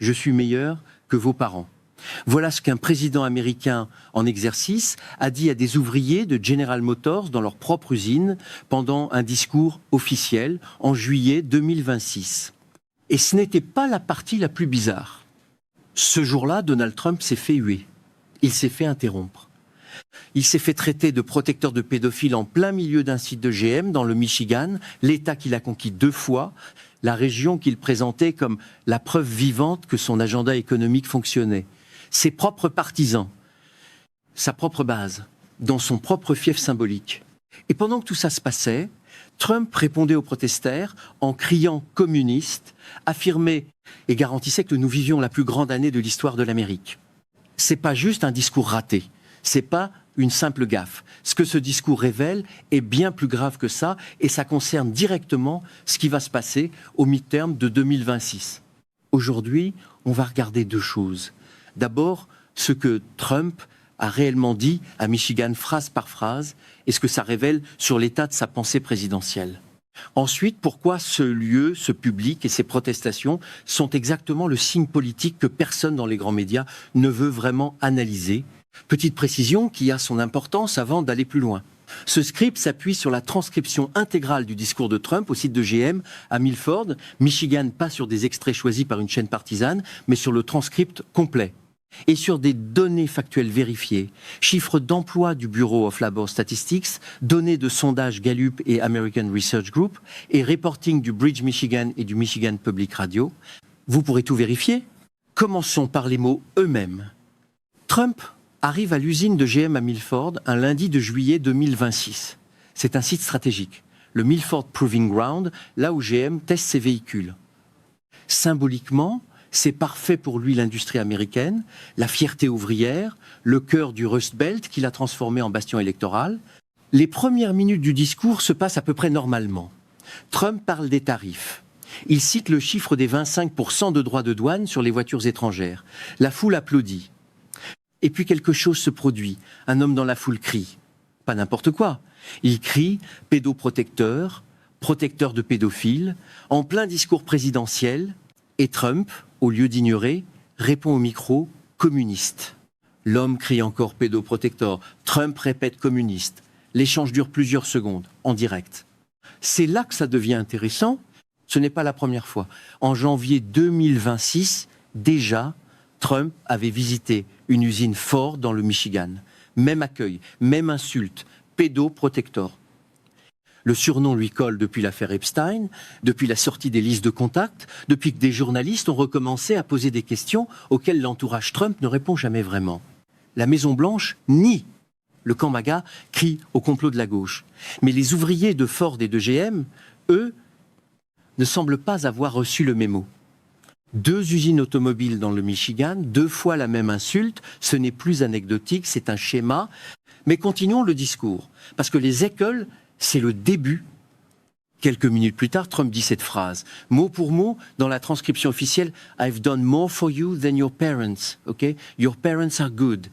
je suis meilleur que vos parents. Voilà ce qu'un président américain en exercice a dit à des ouvriers de General Motors dans leur propre usine pendant un discours officiel en juillet 2026. Et ce n'était pas la partie la plus bizarre. Ce jour-là, Donald Trump s'est fait huer. Il s'est fait interrompre. Il s'est fait traiter de protecteur de pédophiles en plein milieu d'un site de GM dans le Michigan, l'État qu'il a conquis 2 fois, la région qu'il présentait comme la preuve vivante que son agenda économique fonctionnait. Ses propres partisans, sa propre base, dans son propre fief symbolique. Et pendant que tout ça se passait, Trump répondait aux protestataires en criant communiste, affirmait et garantissait que nous vivions la plus grande année de l'histoire de l'Amérique. C'est pas juste un discours raté, c'est pas une simple gaffe. Ce que ce discours révèle est bien plus grave que ça et ça concerne directement ce qui va se passer au mi-terme de 2026. Aujourd'hui, on va regarder 2 choses. D'abord, ce que Trump a réellement dit à Michigan phrase par phrase et ce que ça révèle sur l'état de sa pensée présidentielle. Ensuite, pourquoi ce lieu, ce public et ces protestations sont exactement le signe politique que personne dans les grands médias ne veut vraiment analyser. Petite précision qui a son importance avant d'aller plus loin. Ce script s'appuie sur la transcription intégrale du discours de Trump au site de GM à Milford, Michigan, pas sur des extraits choisis par une chaîne partisane, mais sur le transcript complet. Et sur des données factuelles vérifiées, chiffres d'emploi du Bureau of Labor Statistics, données de sondages Gallup et American Research Group, et reporting du Bridge Michigan et du Michigan Public Radio, vous pourrez tout vérifier. Commençons par les mots eux-mêmes. Trump arrive à l'usine de GM à Milford un lundi de juillet 2026. C'est un site stratégique, le Milford Proving Ground, là où GM teste ses véhicules. Symboliquement, c'est parfait pour lui l'industrie américaine, la fierté ouvrière, le cœur du Rust Belt qu'il a transformé en bastion électoral. Les premières minutes du discours se passent à peu près normalement. Trump parle des tarifs. Il cite le chiffre des 25% de droits de douane sur les voitures étrangères. La foule applaudit. Et puis quelque chose se produit. Un homme dans la foule crie. Pas n'importe quoi. Il crie « pédoprotecteur »,« protecteur de pédophiles », en plein discours présidentiel. Et Trump, au lieu d'ignorer, répond au micro « communiste ». L'homme crie encore « pédoprotecteur ». Trump répète « communiste ». L'échange dure plusieurs secondes, en direct. C'est là que ça devient intéressant. Ce n'est pas la première fois. En janvier 2026, déjà, Trump avait visité une usine Ford dans le Michigan. Même accueil, même insulte, pédoprotecteur. Le surnom lui colle depuis l'affaire Epstein, depuis la sortie des listes de contacts, depuis que des journalistes ont recommencé à poser des questions auxquelles l'entourage Trump ne répond jamais vraiment. La Maison-Blanche nie. Le camp MAGA crie au complot de la gauche. Mais les ouvriers de Ford et de GM, eux, ne semblent pas avoir reçu le mémo. 2 usines automobiles dans le Michigan, 2 fois la même insulte, ce n'est plus anecdotique, c'est un schéma. Mais continuons le discours, parce que les écoles, c'est le début. Quelques minutes plus tard, Trump dit cette phrase, mot pour mot, dans la transcription officielle, « I've done more for you than your parents, okay? Your parents are good.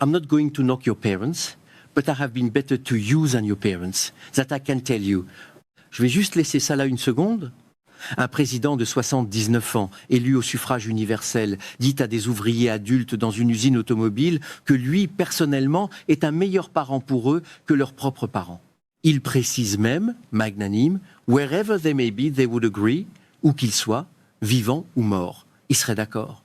I'm not going to knock your parents, but I have been better to you than your parents. That I can tell you. » Je vais juste laisser ça là une seconde. Un président de 79 ans, élu au suffrage universel, dit à des ouvriers adultes dans une usine automobile que lui, personnellement, est un meilleur parent pour eux que leurs propres parents. Il précise même, magnanime, « Wherever they may be, they would agree », où qu'ils soient, vivants ou morts. Ils seraient d'accord.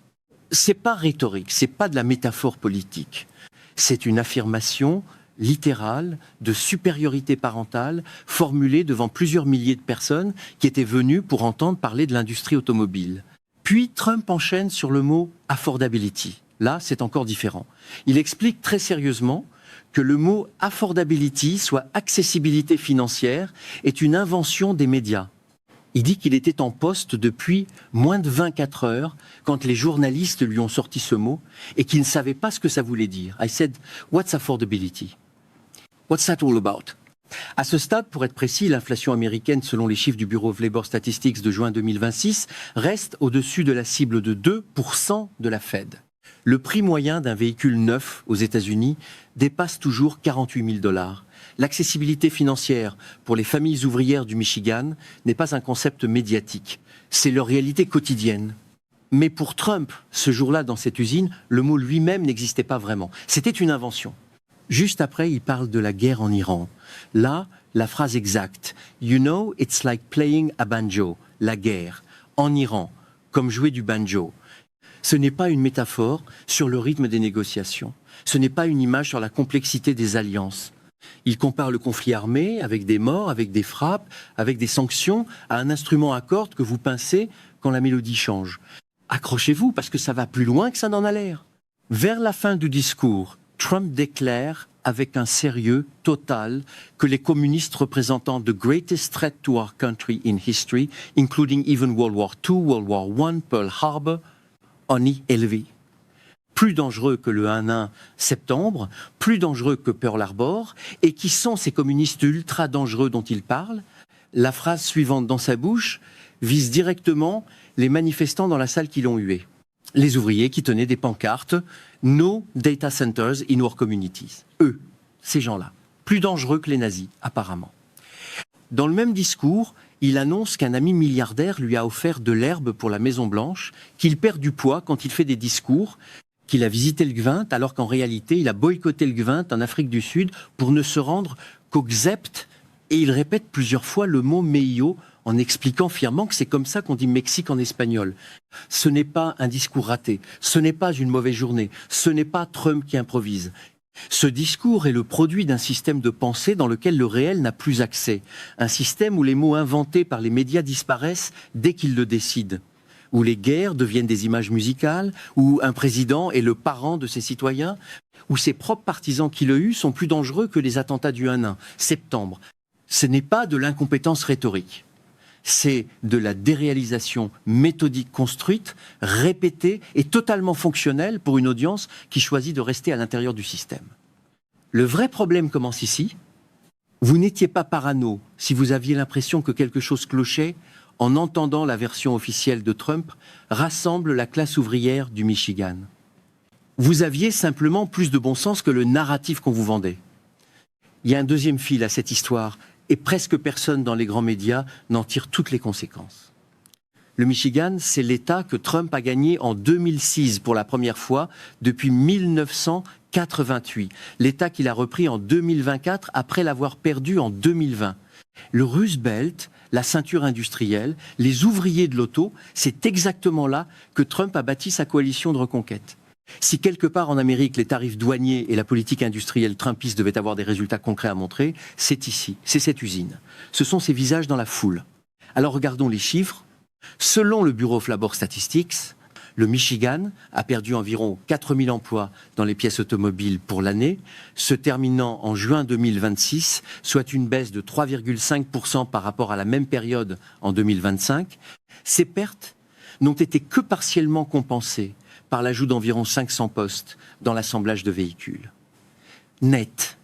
C'est pas rhétorique, c'est pas de la métaphore politique. C'est une affirmation littérale de supériorité parentale formulée devant plusieurs milliers de personnes qui étaient venues pour entendre parler de l'industrie automobile. Puis Trump enchaîne sur le mot « affordability ». Là, c'est encore différent. Il explique très sérieusement que le mot « affordability », soit accessibilité financière, est une invention des médias. Il dit qu'il était en poste depuis moins de 24 heures quand les journalistes lui ont sorti ce mot et qu'il ne savait pas ce que ça voulait dire. I said, what's affordability? What's that all about? À ce stade, pour être précis, l'inflation américaine, selon les chiffres du Bureau of Labor Statistics de juin 2026, reste au-dessus de la cible de 2% de la Fed. Le prix moyen d'un véhicule neuf aux États-Unis dépasse toujours 48 000 $. L'accessibilité financière pour les familles ouvrières du Michigan n'est pas un concept médiatique. C'est leur réalité quotidienne. Mais pour Trump, ce jour-là, dans cette usine, le mot lui-même n'existait pas vraiment. C'était une invention. Juste après, il parle de la guerre en Iran. Là, la phrase exacte. You know, it's like playing a banjo. La guerre. En Iran. Comme jouer du banjo. Ce n'est pas une métaphore sur le rythme des négociations. Ce n'est pas une image sur la complexité des alliances. Il compare le conflit armé avec des morts, avec des frappes, avec des sanctions, à un instrument à cordes que vous pincez quand la mélodie change. Accrochez-vous, parce que ça va plus loin que ça n'en a l'air. Vers la fin du discours, Trump déclare avec un sérieux total que les communistes représentant the greatest threat to our country in history, including even World War II, World War I, Pearl Harbor, on y élevé. Plus dangereux que le 1-1 septembre, plus dangereux que Pearl Harbor, et qui sont ces communistes ultra dangereux dont il parle. La phrase suivante dans sa bouche vise directement les manifestants dans la salle qui l'ont hué. Les ouvriers qui tenaient des pancartes « No data centers in our communities ». Eux, ces gens-là, plus dangereux que les nazis, apparemment. Dans le même discours, il annonce qu'un ami milliardaire lui a offert de l'herbe pour la Maison-Blanche, qu'il perd du poids quand il fait des discours, qu'il a visité le Gvint, alors qu'en réalité, il a boycotté le Gvint en Afrique du Sud pour ne se rendre qu'au Gzept, et il répète plusieurs fois le mot « Meio », en expliquant fièrement que c'est comme ça qu'on dit Mexique en espagnol. Ce n'est pas un discours raté, ce n'est pas une mauvaise journée, ce n'est pas Trump qui improvise. Ce discours est le produit d'un système de pensée dans lequel le réel n'a plus accès. Un système où les mots inventés par les médias disparaissent dès qu'ils le décident. Où les guerres deviennent des images musicales, où un président est le parent de ses citoyens, où ses propres partisans qui le huent sont plus dangereux que les attentats du 1-1, septembre. Ce n'est pas de l'incompétence rhétorique. C'est de la déréalisation méthodique construite, répétée et totalement fonctionnelle pour une audience qui choisit de rester à l'intérieur du système. Le vrai problème commence ici. Vous n'étiez pas parano si vous aviez l'impression que quelque chose clochait en entendant la version officielle de Trump rassemble la classe ouvrière du Michigan. Vous aviez simplement plus de bon sens que le narratif qu'on vous vendait. Il y a un deuxième fil à cette histoire. Et presque personne dans les grands médias n'en tire toutes les conséquences. Le Michigan, c'est l'État que Trump a gagné en 2006 pour la première fois depuis 1988. L'État qu'il a repris en 2024 après l'avoir perdu en 2020. Le Rust Belt, la ceinture industrielle, les ouvriers de l'auto, c'est exactement là que Trump a bâti sa coalition de reconquête. Si quelque part en Amérique, les tarifs douaniers et la politique industrielle trumpiste devaient avoir des résultats concrets à montrer, c'est ici, c'est cette usine. Ce sont ces visages dans la foule. Alors regardons les chiffres. Selon le Bureau of Labor Statistics, le Michigan a perdu environ 4000 emplois dans les pièces automobiles pour l'année, se terminant en juin 2026, soit une baisse de 3,5% par rapport à la même période en 2025. Ces pertes n'ont été que partiellement compensées par l'ajout d'environ 500 postes dans l'assemblage de véhicules. Net,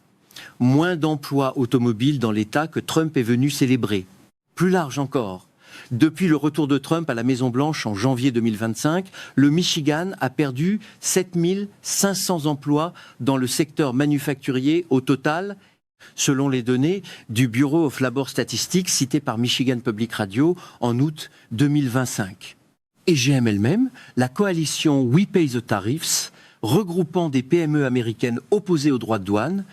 moins d'emplois automobiles dans l'État que Trump est venu célébrer. Plus large encore, depuis le retour de Trump à la Maison-Blanche en janvier 2025, le Michigan a perdu 7500 emplois dans le secteur manufacturier au total, selon les données du Bureau of Labor Statistics citées par Michigan Public Radio en août 2025. Et GM elle-même, la coalition We Pay the Tariffs, regroupant des PME américaines opposées aux droits de douane,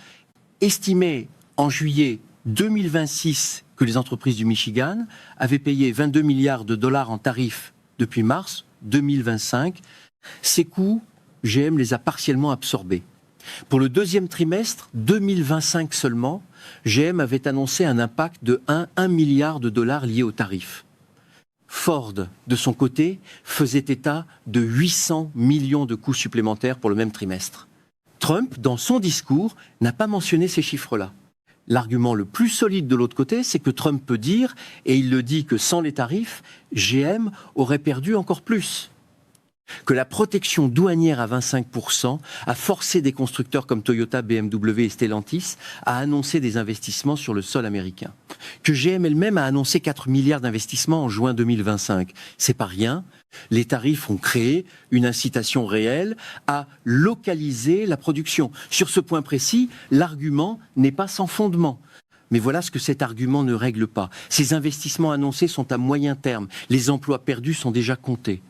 estimait en juillet 2026 que les entreprises du Michigan avaient payé 22 milliards de dollars en tarifs depuis mars 2025. Ces coûts, GM les a partiellement absorbés. Pour le deuxième trimestre 2025 seulement, GM avait annoncé un impact de 1 milliard de dollars liés aux tarifs. Ford, de son côté, faisait état de 800 millions de coûts supplémentaires pour le même trimestre. Trump, dans son discours, n'a pas mentionné ces chiffres-là. L'argument le plus solide de l'autre côté, c'est que Trump peut dire, et il le dit que sans les tarifs, GM aurait perdu encore plus. Que la protection douanière à 25% a forcé des constructeurs comme Toyota, BMW et Stellantis à annoncer des investissements sur le sol américain. Que GM elle-même a annoncé 4 milliards d'investissements en juin 2025. C'est pas rien. Les tarifs ont créé une incitation réelle à localiser la production. Sur ce point précis, l'argument n'est pas sans fondement. Mais voilà ce que cet argument ne règle pas. Ces investissements annoncés sont à moyen terme. Les emplois perdus sont déjà comptés.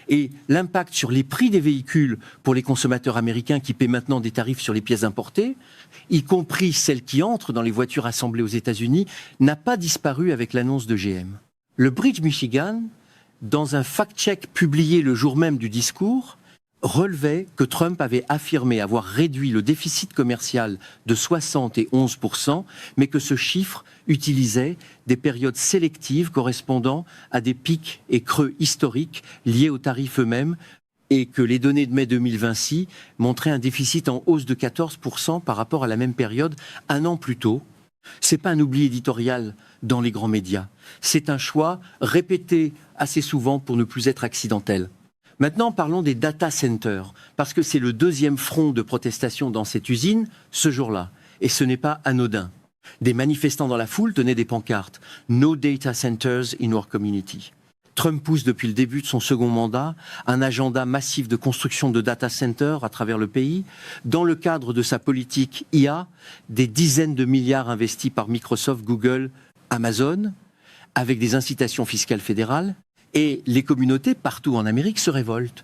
Et l'impact sur les prix des véhicules pour les consommateurs américains qui paient maintenant des tarifs sur les pièces importées, y compris celles qui entrent dans les voitures assemblées aux États-Unis, n'a pas disparu avec l'annonce de GM. Le Bridge Michigan, dans un fact-check publié le jour même du discours, relevait que Trump avait affirmé avoir réduit le déficit commercial de 71%, mais que ce chiffre utilisait des périodes sélectives correspondant à des pics et creux historiques liés aux tarifs eux-mêmes, et que les données de mai 2026 montraient un déficit en hausse de 14% par rapport à la même période un an plus tôt. C'est pas un oubli éditorial dans les grands médias, c'est un choix répété assez souvent pour ne plus être accidentel. Maintenant, parlons des data centers, parce que c'est le deuxième front de protestation dans cette usine, ce jour-là. Et ce n'est pas anodin. Des manifestants dans la foule tenaient des pancartes « No data centers in our community ». Trump pousse depuis le début de son second mandat un agenda massif de construction de data centers à travers le pays. Dans le cadre de sa politique IA, des dizaines de milliards investis par Microsoft, Google, Amazon, avec des incitations fiscales fédérales. Et les communautés partout en Amérique se révoltent.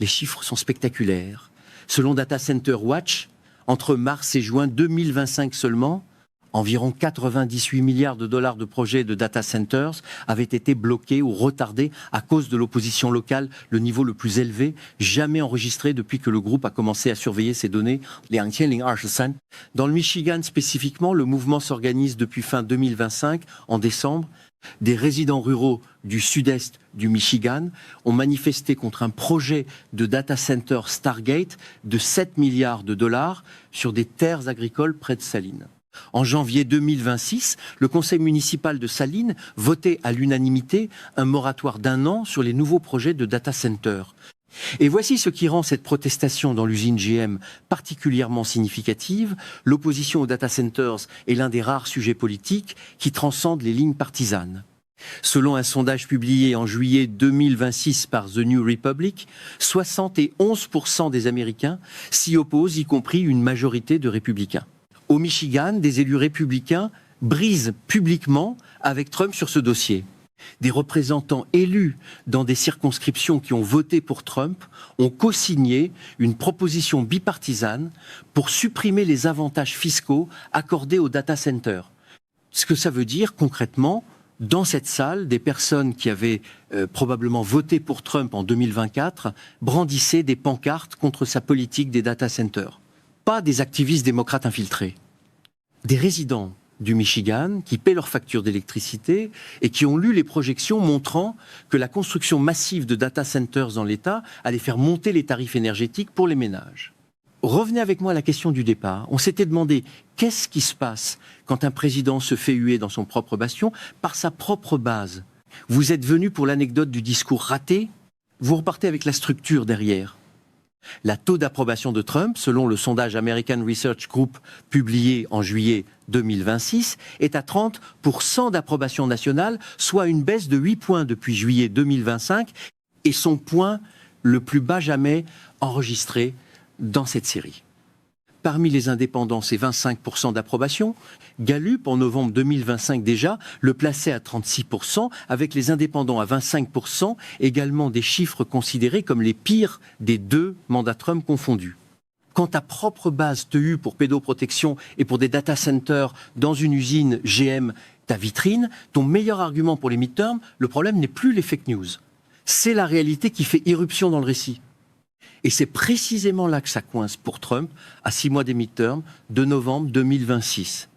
Les chiffres sont spectaculaires. Selon Data Center Watch, entre mars et juin 2025 seulement, environ 98 milliards de dollars de projets de data centers avaient été bloqués ou retardés à cause de l'opposition locale, le niveau le plus élevé jamais enregistré depuis que le groupe a commencé à surveiller ces données. Dans le Michigan spécifiquement, le mouvement s'organise depuis fin 2025, en décembre. Des résidents ruraux du sud-est du Michigan ont manifesté contre un projet de data center Stargate de 7 milliards de dollars sur des terres agricoles près de Saline. En janvier 2026, le conseil municipal de Saline votait à l'unanimité un moratoire d'1 an sur les nouveaux projets de data center. Et voici ce qui rend cette protestation dans l'usine GM particulièrement significative. L'opposition aux data centers est l'un des rares sujets politiques qui transcendent les lignes partisanes. Selon un sondage publié en juillet 2026 par The New Republic, 71% des Américains s'y opposent, y compris une majorité de républicains. Au Michigan, des élus républicains brisent publiquement avec Trump sur ce dossier. Des représentants élus dans des circonscriptions qui ont voté pour Trump ont co-signé une proposition bipartisane pour supprimer les avantages fiscaux accordés aux data centers. Ce que ça veut dire concrètement, dans cette salle, des personnes qui avaient probablement voté pour Trump en 2024 brandissaient des pancartes contre sa politique des data centers. Pas des activistes démocrates infiltrés. Des résidents du Michigan, qui paient leurs factures d'électricité et qui ont lu les projections montrant que la construction massive de data centers dans l'État allait faire monter les tarifs énergétiques pour les ménages. Revenez avec moi à la question du départ. On s'était demandé qu'est-ce qui se passe quand un président se fait huer dans son propre bastion par sa propre base. Vous êtes venu pour l'anecdote du discours raté, vous repartez avec la structure derrière. La taux d'approbation de Trump, selon le sondage American Research Group publié en juillet 2026, est à 30% d'approbation nationale, soit une baisse de 8 points depuis juillet 2025 et son point le plus bas jamais enregistré dans cette série. Parmi les indépendants, c'est 25% d'approbation. Gallup, en novembre 2025 déjà, le plaçait à 36%, avec les indépendants à 25%, également des chiffres considérés comme les pires des 2 mandats Trump confondus. Quand ta propre base te hue pour pédoprotection et pour des data centers dans une usine GM, ta vitrine, ton meilleur argument pour les midterms, le problème n'est plus les fake news. C'est la réalité qui fait irruption dans le récit. Et c'est précisément là que ça coince pour Trump, à 6 mois des midterms, de novembre 2026.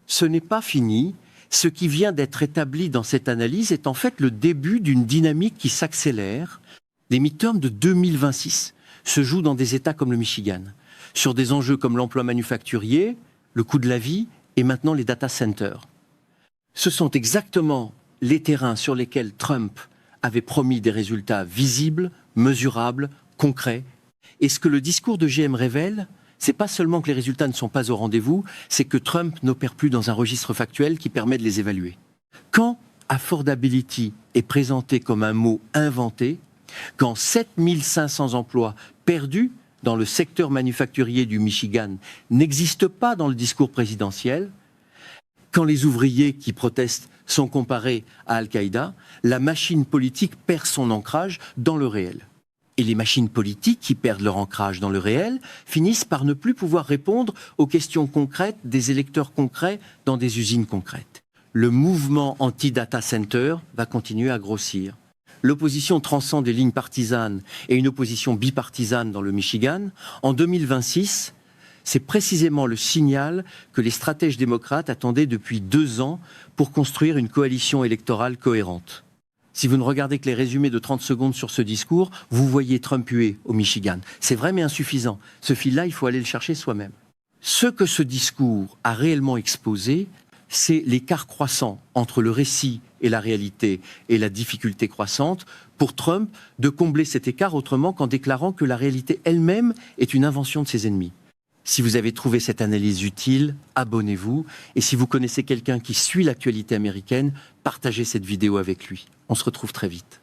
Ce n'est pas fini. Ce qui vient d'être établi dans cette analyse est en fait le début d'une dynamique qui s'accélère. Les midterms de 2026 se jouent dans des États comme le Michigan, sur des enjeux comme l'emploi manufacturier, le coût de la vie et maintenant les data centers. Ce sont exactement les terrains sur lesquels Trump avait promis des résultats visibles, mesurables, concrets. Et ce que le discours de GM révèle, c'est pas seulement que les résultats ne sont pas au rendez-vous, c'est que Trump n'opère plus dans un registre factuel qui permet de les évaluer. Quand affordability est présenté comme un mot inventé, quand 7500 emplois perdus dans le secteur manufacturier du Michigan n'existent pas dans le discours présidentiel, Quand les ouvriers qui protestent sont comparés à Al-Qaïda, la machine politique perd son ancrage dans le réel. Et les machines politiques qui perdent leur ancrage dans le réel finissent par ne plus pouvoir répondre aux questions concrètes des électeurs concrets dans des usines concrètes. Le mouvement anti-data center va continuer à grossir. L'opposition transcende les lignes partisanes et une opposition bipartisane dans le Michigan. En 2026, c'est précisément le signal que les stratèges démocrates attendaient depuis 2 ans pour construire une coalition électorale cohérente. Si vous ne regardez que les résumés de 30 secondes sur ce discours, vous voyez Trump hué au Michigan. C'est vrai mais insuffisant. Ce fil-là, il faut aller le chercher soi-même. Ce que ce discours a réellement exposé, c'est l'écart croissant entre le récit et la réalité et la difficulté croissante pour Trump de combler cet écart autrement qu'en déclarant que la réalité elle-même est une invention de ses ennemis. Si vous avez trouvé cette analyse utile, abonnez-vous. Et si vous connaissez quelqu'un qui suit l'actualité américaine, partagez cette vidéo avec lui. On se retrouve très vite.